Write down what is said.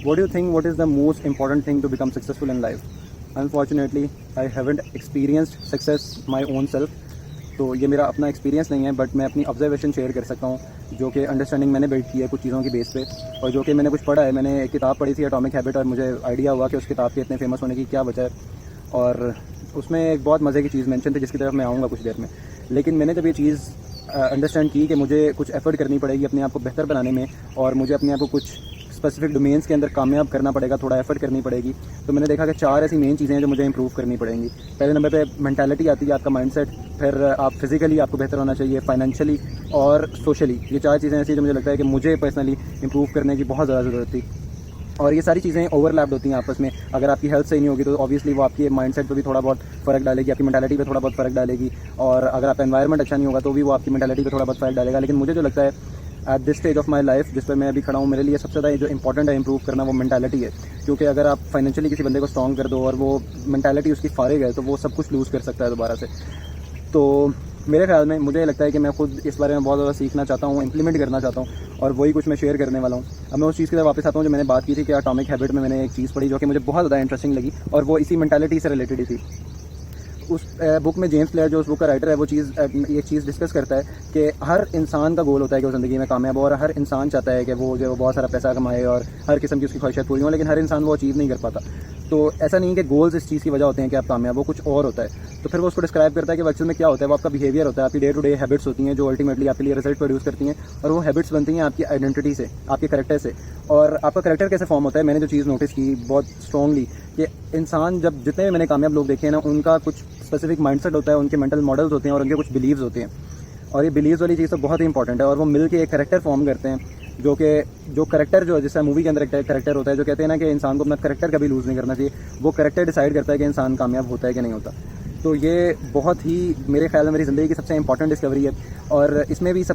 What do you think, what is the most important thing to become successful in life? Unfortunately, I haven't experienced success my own self. तो ये मेरा अपना experience नहीं है, but मैं अपनी observation share कर सकता हूँ, जो कि अंडरस्टैंडिंग मैंने बिल्ड की है कुछ चीज़ों की बेस पे, और जो कि मैंने कुछ पढ़ा है। मैंने एक किताब पढ़ी थी एटॉमिक हैबिट, और मुझे आइडिया हुआ कि उस किताब के इतने फेमस होने की क्या वजह है। और उसमें एक बहुत मज़े की चीज़ मेंशन थी, जिसकी तरफ मैं आऊँगा कुछ देर में। लेकिन मैंने जब ये चीज़ अंडरस्टैंड की कि मुझे कुछ एफर्ट करनी पड़ेगी अपने आप को बेहतर बनाने में, और मुझे अपने आप को कुछ स्पेसिफिक डोमेन्स के अंदर कामयाब करना पड़ेगा, थोड़ा एफर्ट करनी पड़ेगी, तो मैंने देखा कि 4 ऐसी मेन चीज़ें हैं जो मुझे इंप्रूव करनी पड़ेंगी। पहले नंबर पे मेंटालिटी आती है, आपका माइंडसेट। फिर आप फिजिकली आपको बेहतर होना चाहिए, फाइनेंशियली और सोशली। ये 4 चीज़ें ऐसी जो मुझे लगता है कि मुझे पर्सनली इंप्रूव करने की बहुत ज़्यादा ज़रूरत थी। और ये सारी चीज़ें ओवरलैप्ड होती हैं आपस में। अगर आपकी हेल्थ सही नहीं होगी तो ऑब्वियसली वो आपके माइंडसेट पे भी थोड़ा बहुत फ़र्क डालेगी, आपकी मेंटालिटी पे थोड़ा बहुत फ़र्क डालेगी। और अगर आपका एनवायरनमेंट अच्छा नहीं होगा तो भी वो आपकी मेंटालिटी पे थोड़ा बहुत फ़र्क डालेगा। लेकिन मुझे जो लगता है at this stage of my life, जिस पर मैं अभी खड़ा हूँ, मेरे लिए सबसे ज़्यादा जो इंपॉर्टेंट है इंप्रूव करना, वो मेंटालिटी है। क्योंकि अगर आप फाइनेंशियली किसी बंदे को स्ट्रॉन्ग कर दो और वो मेंटालिटी उसकी फारिग है, तो वो सब कुछ लूज़ कर सकता है दोबारा से। तो मेरे ख्याल में मुझे लगता है कि मैं खुद इस बारे में बहुत ज़्यादा सीखना चाहता हूँ, इंप्लीमेंट करना चाहता हूँ, और वही कुछ मैं शेयर करने वाला हूँ। अब मैं उस चीज़ की तरफ वापस आता हूँ जो मैंने बात की थी कि एटॉमिक हैबिट में मैंने एक चीज़ पढ़ी जो कि मुझे बहुत ज़्यादा इंटरेस्टिंग लगी, और वो इसी मेंटालिटी से रिलेटेड ही थी। उस बुक में जेम्स क्लियर, जो उस बुक का राइटर है, वो एक चीज़ डिस्कस करता है कि हर इंसान का गोल होता है कि वो ज़िंदगी में कामयाब हो, और हर इंसान चाहता है कि वो जो बहुत सारा पैसा कमाए और हर किस्म की उसकी ख्वाहिशात पूरी हों, लेकिन हर इंसान वो अचीव नहीं कर पाता। तो ऐसा नहीं कि गोल्स इस चीज़ की वजह होते हैं कि आप कामयाब हो, कुछ और होता है। तो फिर वो उसको डिस्क्राइब करता है कि एक्चुअल में क्या होता है। वो आपका बिहेवियर होता है, आपकी डे टू डे हैबिट्स होती हैं, जो अल्टीमेटली आपके लिए रिजल्ट प्रोड्यूस करती हैं, और वो हैबिट्स बनती हैं आपकी आइडेंटिटी से, आपके करेक्टर से। और आपका करेक्टर कैसे फॉर्म होता है, मैंने जो चीज़ नोटिस की बहुत स्ट्रॉन्गली, कि इंसान जब जितने भी मैंने कामयाब लोग देखे हैं ना, उनका कुछ स्पेसिफिक माइंडसेट होता है, उनके मेंटल मॉडल्स होते हैं, और उनके कुछ बिलीव्स होते हैं। और ये बिलीव्स वाली चीज़ तो बहुत ही इंपॉर्टेंट है, और वो मिल के एक करेक्टर फॉर्म करते हैं, जो करेक्टर जो जैसे मूवी के अंदर एक करेक्टर होता है, जो कहते हैं ना कि इंसान को अपना करेक्टर कभी लूज़ नहीं करना चाहिए। वो करेक्टर डिसाइड करता है कि इंसान कामयाब होता है कि नहीं होता। तो ये बहुत ही मेरे ख्याल में मेरी ज़िंदगी की सबसे इंपॉर्टेंट डिस्कवरी है। और इसमें भी सब